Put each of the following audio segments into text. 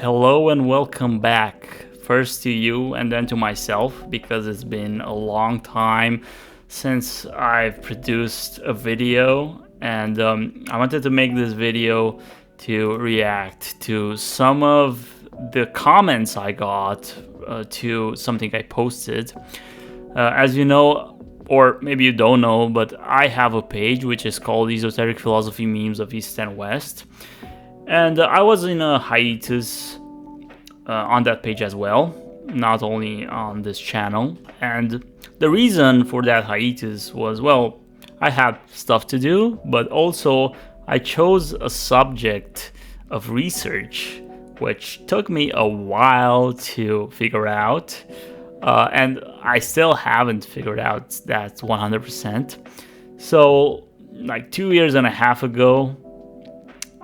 Hello and welcome back. First to you and then to myself, because it's been a long time since I've produced a video, and I wanted to make this video to react to some of the comments I got to something I posted. As you know, or maybe you don't know, but I have a page which is called Esoteric Philosophy Memes of East and West. And I was in a hiatus on that page as well, not only on this channel. And the reason for that hiatus was, well, I had stuff to do, but also I chose a subject of research which took me a while to figure out. And I still haven't figured out that 100%. So, like 2.5 years ago,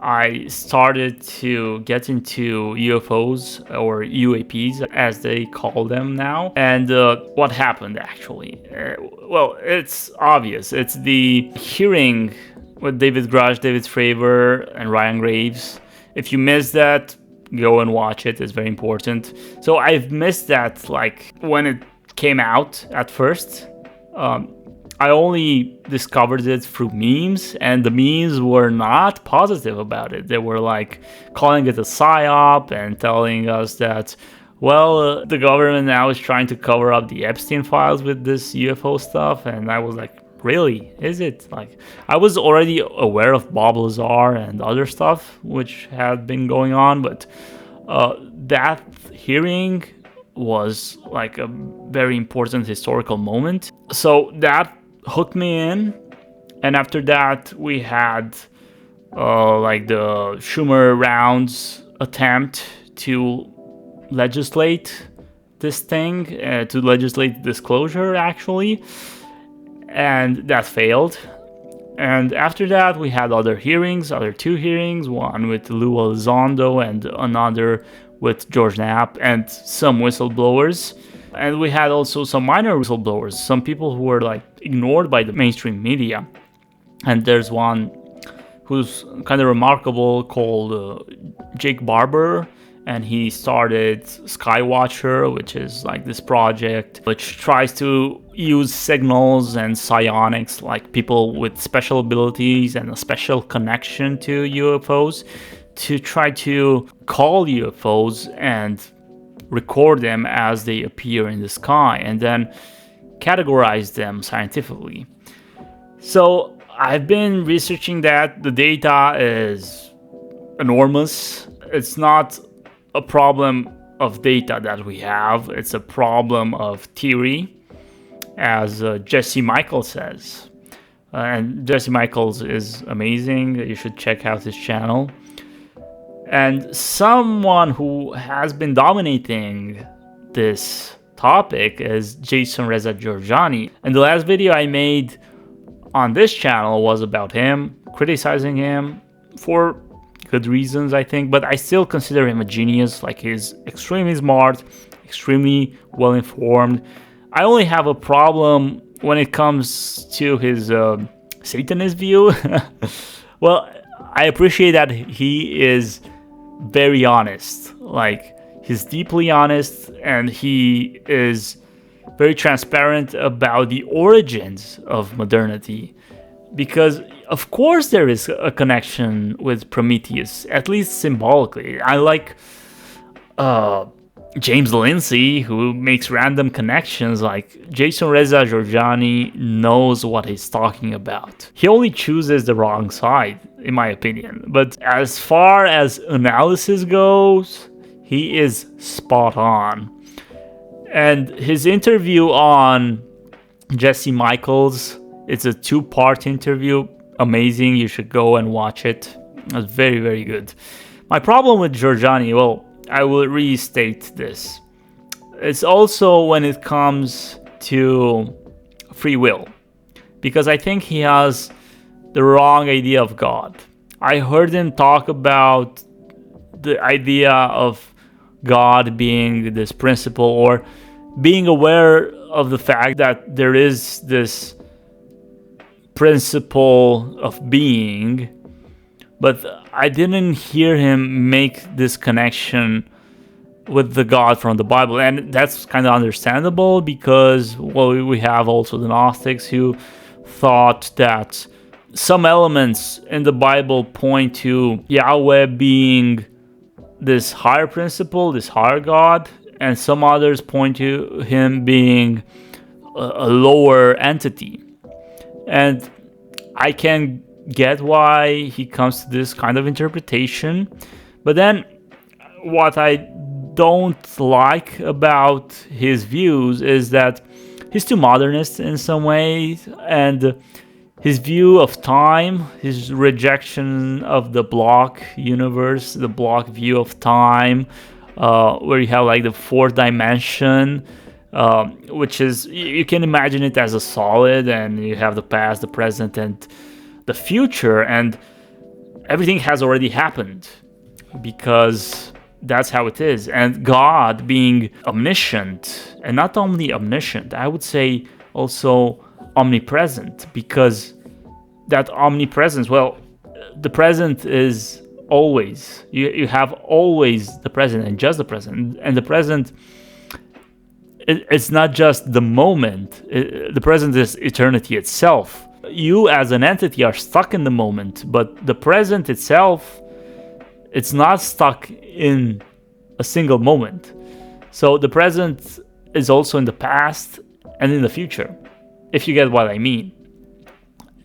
I started to get into UFOs, or UAPs as they call them now. And what happened actually? Well, it's obvious. It's the hearing with David Grush, David Fravor, and Ryan Graves. If you missed that, go and watch it. It's very important. So I've missed that, like, when it came out at first. I only discovered it through memes, and the memes were not positive about it. They were like calling it a psyop and telling us that, well, the government now is trying to cover up the Epstein files with this UFO stuff. And I was like, really? Is it? Like, I was already aware of Bob Lazar and other stuff which had been going on, but that hearing was like a very important historical moment. So that hooked me in. And after that, we had like the Schumer rounds attempt to legislate this thing, to legislate disclosure actually, and that failed. And after that, we had other two hearings, one with Lou Elizondo and another with George Knapp and some whistleblowers. And we had also some minor whistleblowers, some people who were like ignored by the mainstream media. And there's one who's kind of remarkable called Jake Barber, and he started Skywatcher, which is like this project which tries to use signals and psionics, like people with special abilities and a special connection to UFOs, to try to call UFOs and record them as they appear in the sky and then categorize them scientifically. So I've been researching that. The data is enormous. It's not a problem of data that we have, it's a problem of theory, as Jesse Michaels says. And Jesse Michaels is amazing. You should check out his channel. And someone who has been dominating this topic is Jason Reza Jorjani. And the last video I made on this channel was about him, criticizing him for good reasons, I think, but I still consider him a genius. Like, he's extremely smart, extremely well informed. I only have a problem when it comes to his Satanist view. Well, I appreciate that he is very honest. Like, he's deeply honest, and he is very transparent about the origins of modernity. Because, of course, there is a connection with Prometheus, at least symbolically. I like James Lindsay, who makes random connections. Like, Jason Reza Jorjani knows what he's talking about. He only chooses the wrong side, in my opinion. But as far as analysis goes, he is spot on. And his interview on Jesse Michaels, it's a 2-part interview. Amazing. You should go and watch it. It's very, very good. My problem with Jorjani, well, I will restate this. It's also when it comes to free will, because I think he has the wrong idea of God. I heard him talk about the idea of God being this principle, or being aware of the fact that there is this principle of being but I didn't hear him make this connection with the God from the Bible. And that's kind of understandable because, well, we have also the Gnostics who thought that some elements in the Bible point to Yahweh being this higher principle, this higher God, and some others point to him being a lower entity. And I can get why he comes to this kind of interpretation. But then what I don't like about his views is that he's too modernist in some ways, and his view of time, his rejection of the block universe, the block view of time, where you have like the fourth dimension, which is, you can imagine it as a solid, and you have the past, the present, and the future, and everything has already happened because that's how it is. And God being omniscient, and not only omniscient, I would say also omnipresent, because that omnipresence, well, the present is always, you have always the present and just the present, and the present, it's not just the moment, the present is eternity itself. You as an entity are stuck in the moment, but the present itself, it's not stuck in a single moment. So the present is also in the past and in the future, if you get what I mean.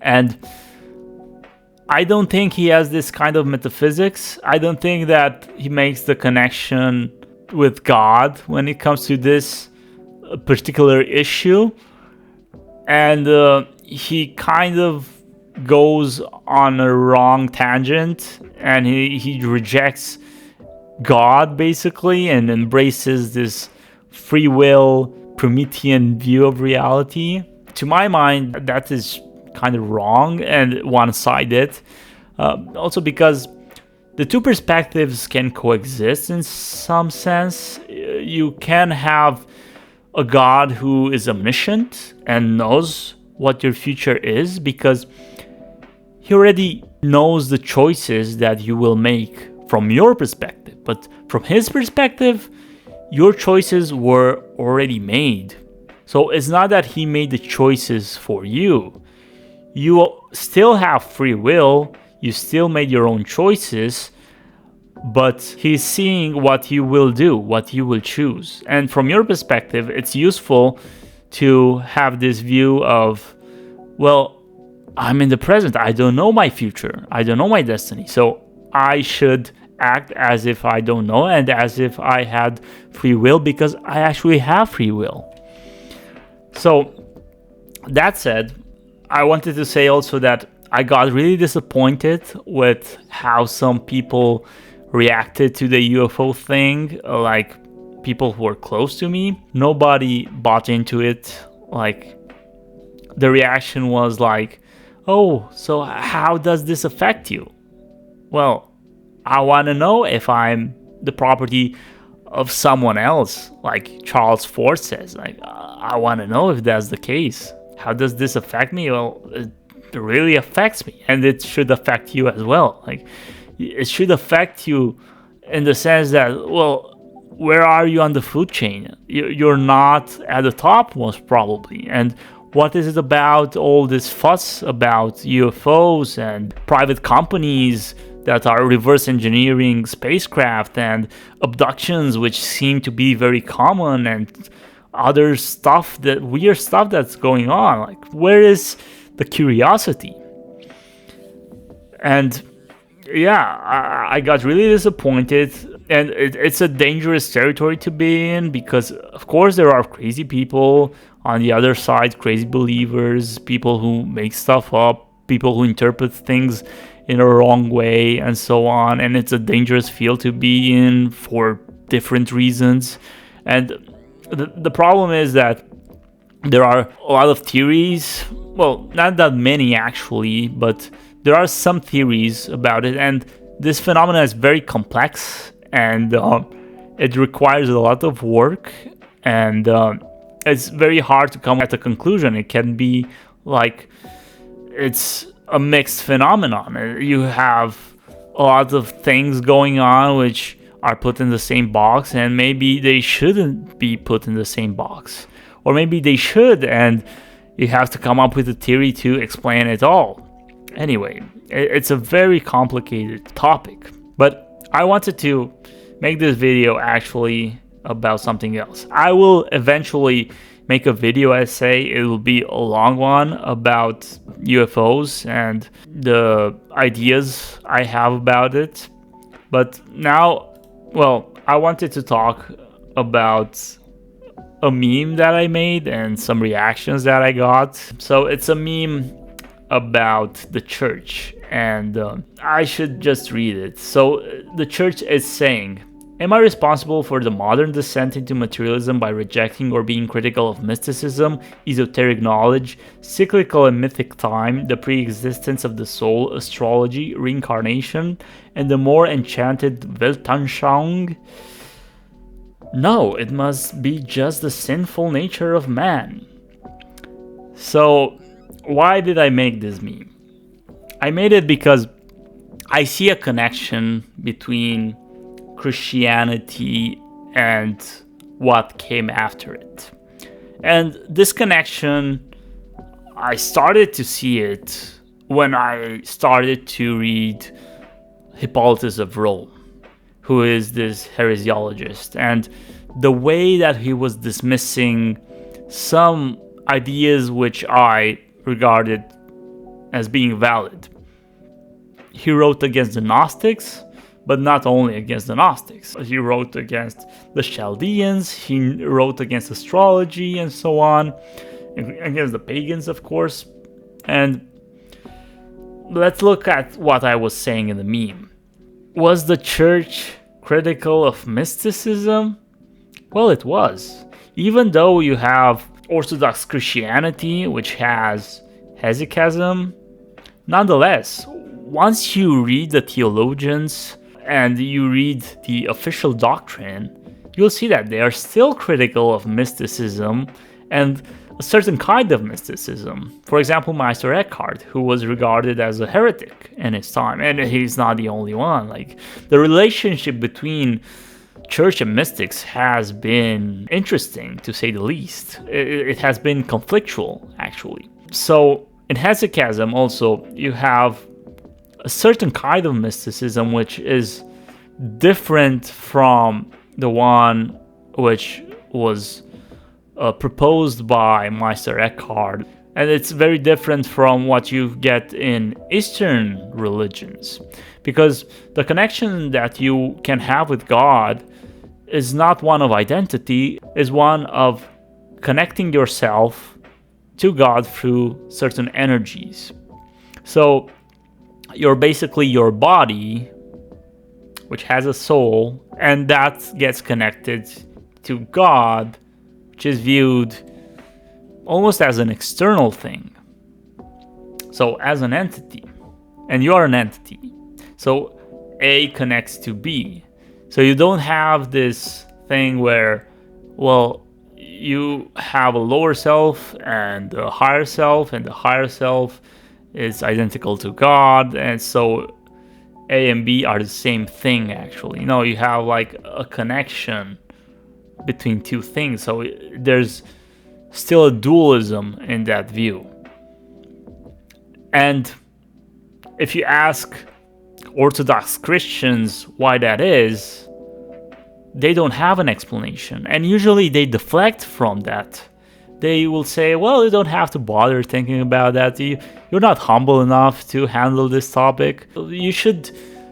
And I don't think he has this kind of metaphysics. I don't think that he makes the connection with God when it comes to this particular issue. And he kind of goes on a wrong tangent, and he rejects God basically and embraces this free will Promethean view of reality. To my mind, that is kind of wrong and one-sided. Also because the two perspectives can coexist in some sense. You can have a God who is omniscient and knows what your future is because he already knows the choices that you will make from your perspective. But from his perspective, your choices were already made. So it's not that he made the choices for you. You still have free will, you still made your own choices, but he's seeing what you will do, what you will choose. And from your perspective, it's useful to have this view of, well, I'm in the present, I don't know my future, I don't know my destiny, so I should act as if I don't know and as if I had free will because I actually have free will. So that said, I wanted to say also that I got really disappointed with how some people reacted to the UFO thing, like people who were close to me. Nobody bought into it. Like, the reaction was like, oh, so how does this affect you? Well, I want to know if I'm the property of someone else, like Charles Ford says. Like, I want to know if that's the case. How does this affect me? Well, it really affects me, and it should affect you as well. Like, it should affect you in the sense that, well, where are you on the food chain? You're not at the top, most probably. And what is it about all this fuss about UFOs and private companies that are reverse engineering spacecraft and abductions, which seem to be very common, and other stuff, that weird stuff that's going on? Like, where is the curiosity? And yeah, I got really disappointed, and it's a dangerous territory to be in because, of course, there are crazy people on the other side, crazy believers, people who make stuff up, people who interpret things in a wrong way, and so on. And it's a dangerous field to be in for different reasons. And the problem is that there are a lot of theories. Well, not that many actually, but there are some theories about it. And this phenomenon is very complex, and it requires a lot of work, and it's very hard to come at a conclusion. It can be like, it's a mixed phenomenon. You have a lot of things going on which are put in the same box, and maybe they shouldn't be put in the same box. Or maybe they should, and you have to come up with a theory to explain it all. Anyway, it's a very complicated topic, but I wanted to make this video actually about something else. I will eventually make a video essay. It will be a long one about UFOs and the ideas I have about it. But now, well, I wanted to talk about a meme that I made and some reactions that I got. So it's a meme about the church, and I should just read it. So the church is saying, am I responsible for the modern descent into materialism by rejecting or being critical of mysticism, esoteric knowledge, cyclical and mythic time, the pre-existence of the soul, astrology, reincarnation, and the more enchanted Weltanschauung? No, it must be just the sinful nature of man. So, why did I make this meme? I made it because I see a connection between Christianity and what came after it. And this connection, I started to see it when I started to read Hippolytus of Rome, who is this heresiologist, and the way that he was dismissing some ideas which I regarded as being valid. He wrote against the Gnostics, but not only against the Gnostics. He wrote against the Chaldeans, he wrote against astrology and so on, against the pagans, of course. And let's look at what I was saying in the meme. Was the church critical of mysticism? Well, it was. Even though you have Orthodox Christianity, which has hesychasm, nonetheless, once you read the theologians and you read the official doctrine, you'll see that they are still critical of mysticism and a certain kind of mysticism. For example, Meister Eckhart, who was regarded as a heretic in his time, and he's not the only one. Like, the relationship between church and mystics has been interesting, to say the least. It has been conflictual, actually. So, in hesychasm also, you have a certain kind of mysticism which is different from the one which was proposed by Meister Eckhart, and it's very different from what you get in Eastern religions, because the connection that you can have with God is not one of identity, is one of connecting yourself to God through certain energies. So you're basically your body, which has a soul, and that gets connected to God, which is viewed almost as an external thing. So as an entity. And you are an entity. So A connects to B. So you don't have this thing where, well, you have a lower self and a higher self, and the higher self is identical to God, and so A and B are the same thing, actually. You know, you have like a connection between two things, so there's still a dualism in that view. And if you ask Orthodox Christians why that is, they don't have an explanation, and usually they deflect from that. They will say, well, you don't have to bother thinking about that. You're not humble enough to handle this topic. You should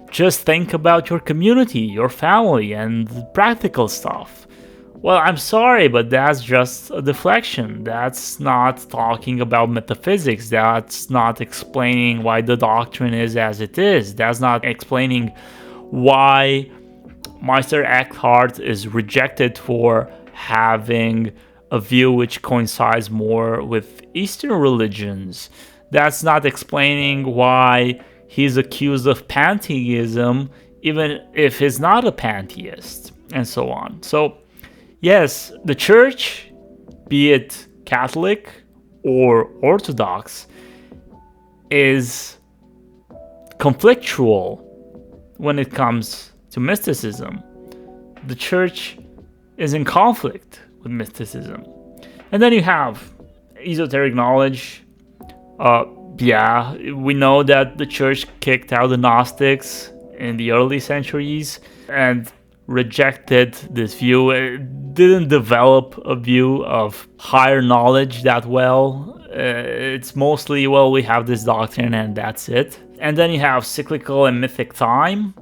just think about your community, your family, and practical stuff. Well, I'm sorry, but that's just a deflection. That's not talking about metaphysics. That's not explaining why the doctrine is as it is. That's not explaining why Meister Eckhart is rejected for having a view which coincides more with Eastern religions. That's not explaining why he's accused of pantheism, even if he's not a pantheist, and so on. So, yes, the church, be it Catholic or Orthodox, is conflictual when it comes to mysticism, the church is in conflict with mysticism. And then you have esoteric knowledge. We know that the church kicked out the Gnostics in the early centuries and rejected this view. It didn't develop a view of higher knowledge that well. It's mostly, we have this doctrine and that's it. And then you have cyclical and mythic time.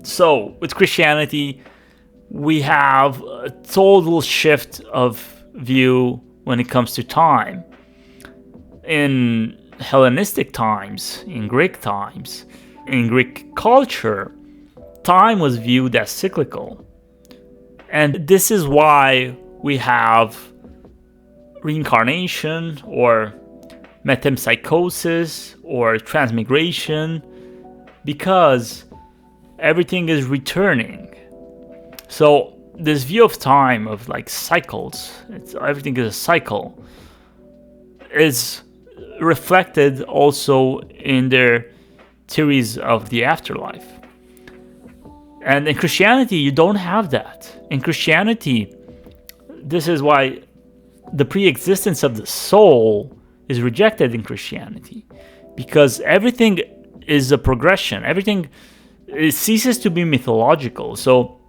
So with Christianity, we have a total shift of view when it comes to time. In Hellenistic times, in Greek times, in Greek culture, time was viewed as cyclical. And this is why we have reincarnation or metempsychosis or transmigration, because everything is returning. So this view of time, of like cycles, everything is a cycle, is reflected also in their theories of the afterlife. And in Christianity, you don't have that. In Christianity, this is why the pre-existence of the soul is rejected in Christianity, because everything is a progression. Everything ceases to be mythological. So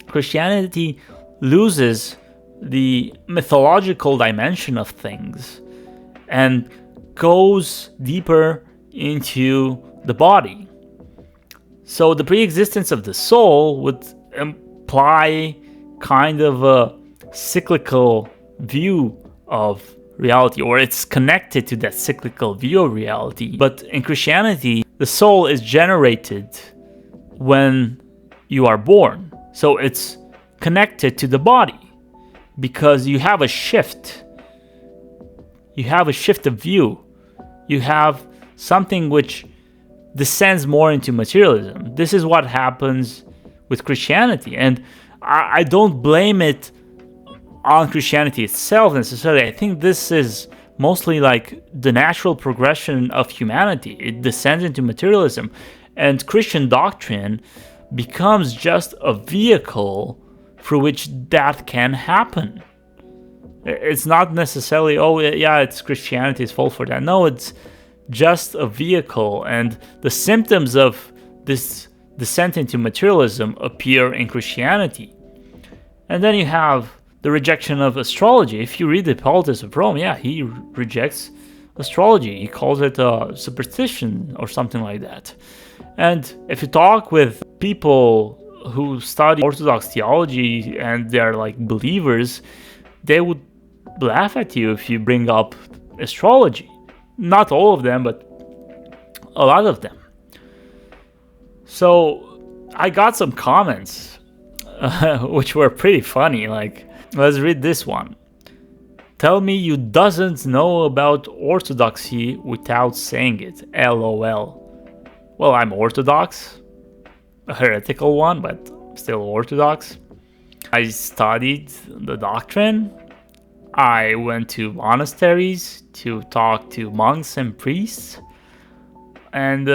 Christianity loses the mythological dimension of things and goes deeper into the body. So the pre-existence of the soul would imply kind of a cyclical view of reality, or it's connected to that cyclical view of reality. But in Christianity, the soul is generated when you are born. So it's connected to the body because you have a shift. You have a shift of view. You have something which descends more into materialism. This is what happens with Christianity. And I don't blame it on Christianity itself necessarily. I think this is mostly like the natural progression of humanity. It descends into materialism. And Christian doctrine becomes just a vehicle through which that can happen. It's not necessarily, it's Christianity's fault for that. No, it's just a vehicle. And the symptoms of this descent into materialism appear in Christianity. And then you have the rejection of astrology. If you read the Politics of Rome, he rejects astrology. He calls it a superstition or something like that. And if you talk with people who study Orthodox theology and they're like believers, they would laugh at you if you bring up astrology. Not all of them, but a lot of them. So I got some comments which were pretty funny. Like, let's read this one. Tell me you doesn't know about Orthodoxy without saying it. LOL. Well, I'm Orthodox. A heretical one, but still Orthodox. I studied the doctrine. I went to monasteries to talk to monks and priests. And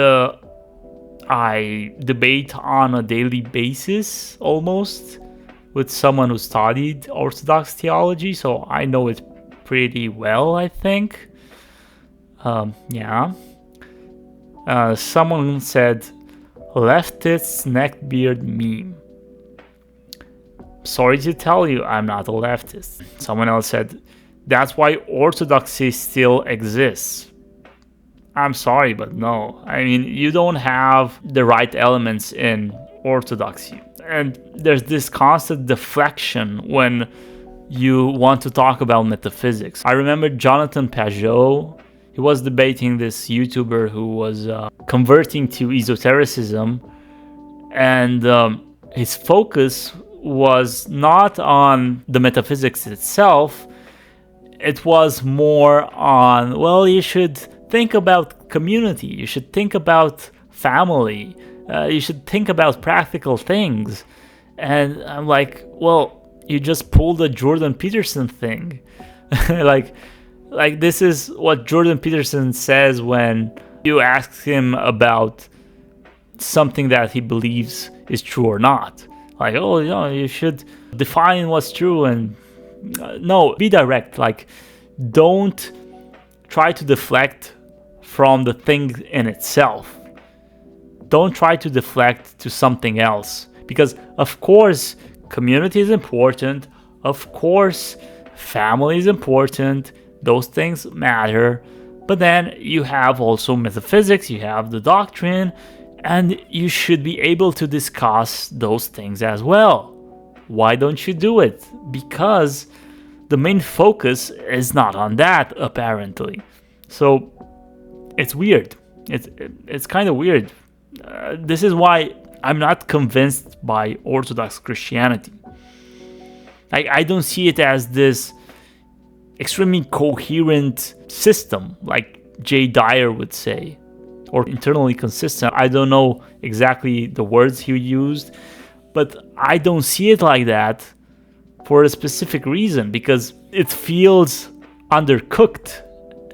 I debate on a daily basis almost with someone who studied Orthodox theology, so I know it pretty well, I think. Someone said, leftist neckbeard meme. Sorry to tell you, I'm not a leftist. Someone else said, that's why Orthodoxy still exists. I'm sorry, but no. I mean, you don't have the right elements in Orthodoxy. And there's this constant deflection when you want to talk about metaphysics. I remember Jonathan Pajot. He was debating this YouTuber who was converting to esotericism. And his focus was not on the metaphysics itself. It was more on, you should think about community. You should think about family. You should think about practical things. And I'm like, you just pulled a Jordan Peterson thing. like this is what Jordan Peterson says when you ask him about something that he believes is true or not. Like, oh, you should define what's true, and no, be direct. Like, don't try to deflect from the thing in itself. Don't try to deflect to something else, because of course community is important, of course family is important, those things matter, but then you have also metaphysics, you have the doctrine, and you should be able to discuss those things as well. Why don't you do it? Because the main focus is not on that, apparently. So it's weird. It's kind of weird. This is why I'm not convinced by Orthodox Christianity. I don't see it as this extremely coherent system, like Jay Dyer would say, or internally consistent. I don't know exactly the words he used, but I don't see it like that for a specific reason, because it feels undercooked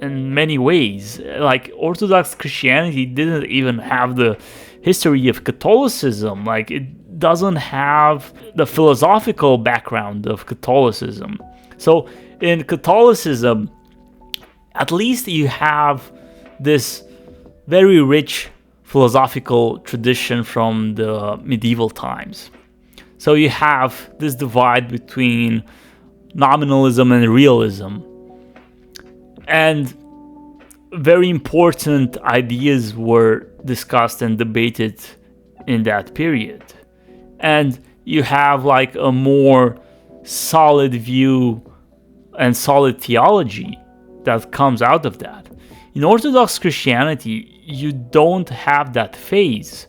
in many ways. Like, Orthodox Christianity didn't even have the history of Catholicism. Like, it doesn't have the philosophical background of Catholicism. So in Catholicism, at least you have this very rich philosophical tradition from the medieval times. So you have this divide between nominalism and realism. And very important ideas were discussed and debated in that period. And you have like a more solid view and solid theology that comes out of that. In Orthodox Christianity, you don't have that phase.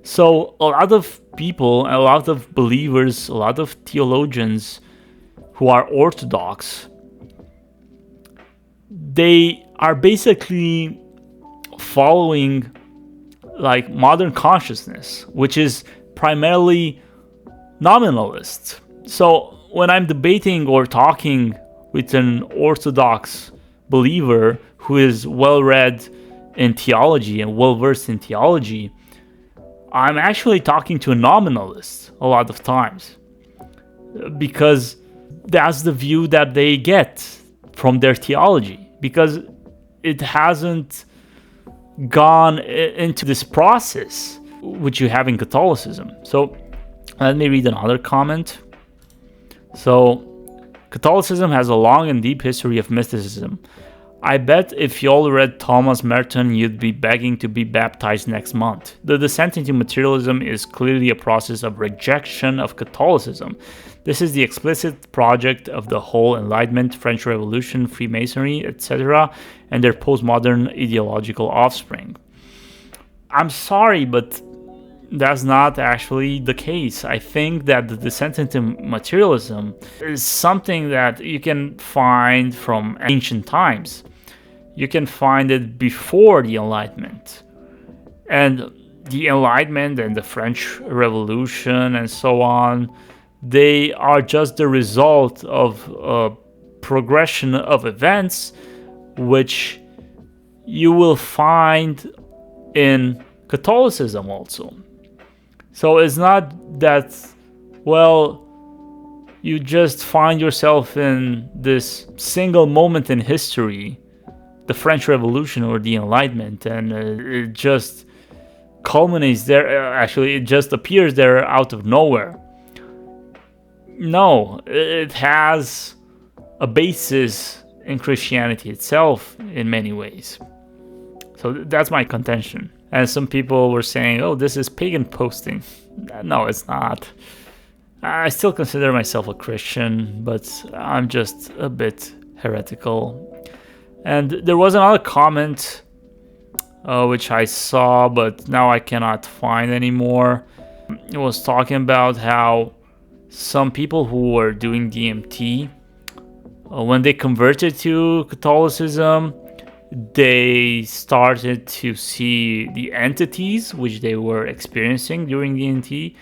So a lot of people, a lot of believers, a lot of theologians who are Orthodox, they are basically following like modern consciousness, which is primarily nominalist. So when I'm debating or talking with an Orthodox believer who is well-read in theology and well-versed in theology, I'm actually talking to a nominalist a lot of times, because that's the view that they get from their theology, because it hasn't gone into this process which you have in Catholicism. So let me read another comment. So, Catholicism has a long and deep history of mysticism. I bet if y'all read Thomas Merton, you'd be begging to be baptized next month. The descent into materialism is clearly a process of rejection of Catholicism. This is the explicit project of the whole Enlightenment, French Revolution, Freemasonry, etc., and their postmodern ideological offspring. I'm sorry, but that's not actually the case. I think that the descent into materialism is something that you can find from ancient times. You can find it before the Enlightenment. And the Enlightenment and the French Revolution and so on, they are just the result of a progression of events which you will find in Catholicism also. So it's not that, well, you just find yourself in this single moment in history, the French Revolution or the Enlightenment, and it just culminates there. Actually, it just appears there out of nowhere. No, it has a basis in Christianity itself in many ways. So that's my contention. And some people were saying, oh, this is pagan posting. No, it's not. I still consider myself a Christian, but I'm just a bit heretical. And there was another comment which I saw, but now I cannot find anymore. It was talking about how some people who were doing DMT, when they converted to Catholicism, they started to see the entities which they were experiencing during DMT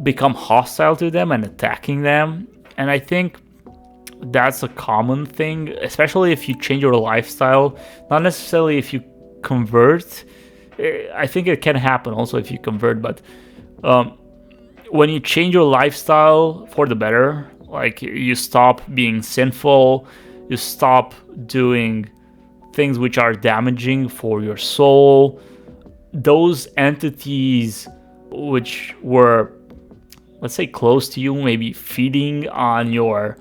become hostile to them and attacking them. And I think that's a common thing, especially if you change your lifestyle, not necessarily if you convert, I think it can happen also if you convert, but when you change your lifestyle for the better, like you stop being sinful, you stop doing things which are damaging for your soul, those entities which were, let's say, close to you, maybe feeding on your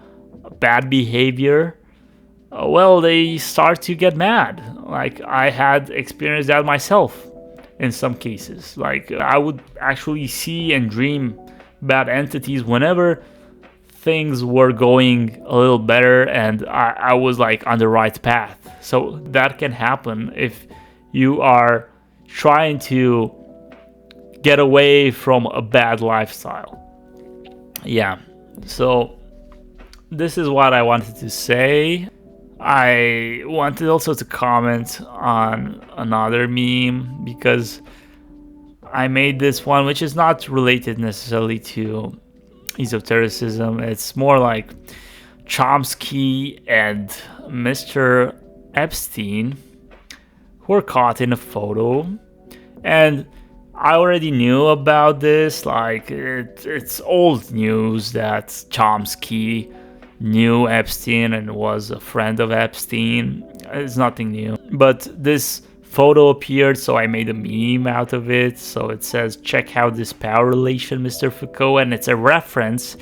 bad behavior, well, they start to get mad. Like, I had experienced that myself in some cases. Like, I would actually see and dream bad entities whenever things were going a little better and I was like on the right path. So that can happen if you are trying to get away from a bad lifestyle. Yeah, so this is what I wanted to say. I wanted also to comment on another meme because I made this one, which is not related necessarily to esotericism. It's more like Chomsky and Mr. Epstein who were caught in a photo. And I already knew about this. Like, it's old news that Chomsky knew Epstein and was a friend of Epstein. It's nothing new. But this photo appeared, so I made a meme out of it. So it says, check out this power relation, Mr. Foucault. And it's a reference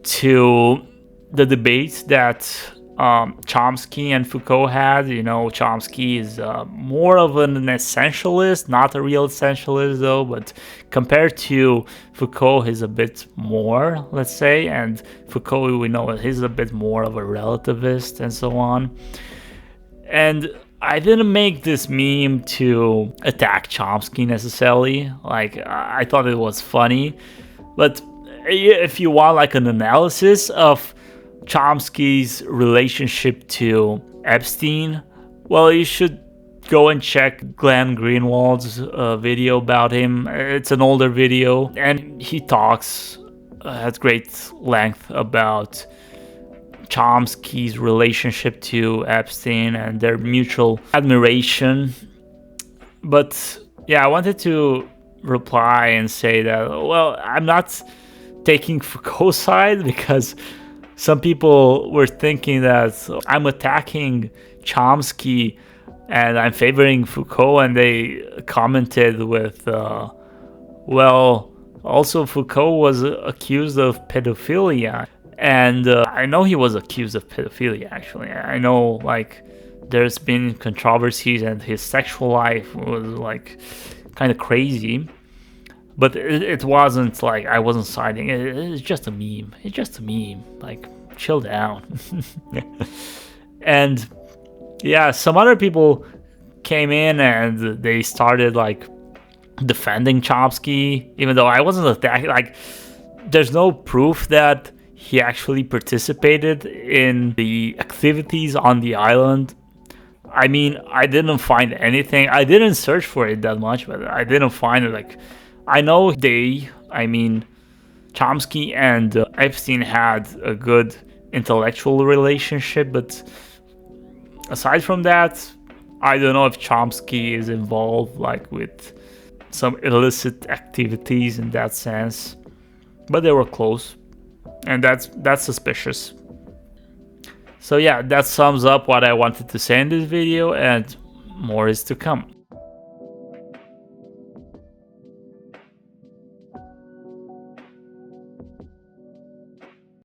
to the debate that Chomsky and Foucault had. You know, Chomsky is more of an essentialist, not a real essentialist though, but compared to Foucault, he's a bit more, let's say, and Foucault, we know he's a bit more of a relativist and so on. And I didn't make this meme to attack Chomsky necessarily. Like, I thought it was funny, but if you want like an analysis of Chomsky's relationship to Epstein, well, you should go and check Glenn Greenwald's video about him. It's an older video, and he talks at great length about Chomsky's relationship to Epstein and their mutual admiration. But yeah, I wanted to reply and say that, well, I'm not taking Foucault's side, because some people were thinking that I'm attacking Chomsky and I'm favoring Foucault, and they commented with, well, also Foucault was accused of pedophilia. And I know he was accused of pedophilia, actually. I know, like, there's been controversies and his sexual life was, like, kind of crazy. But it wasn't like I wasn't siding. It's just a meme. It's just a meme. Like, chill down. And yeah, some other people came in and they started like defending Chomsky, even though I wasn't attacking. Like, there's no proof that he actually participated in the activities on the island. I mean, I didn't find anything. I didn't search for it that much, but I didn't find it. Like, I know Chomsky and Epstein had a good intellectual relationship, but aside from that, I don't know if Chomsky is involved like with some illicit activities in that sense, but they were close, and that's suspicious. So yeah, that sums up what I wanted to say in this video, and more is to come.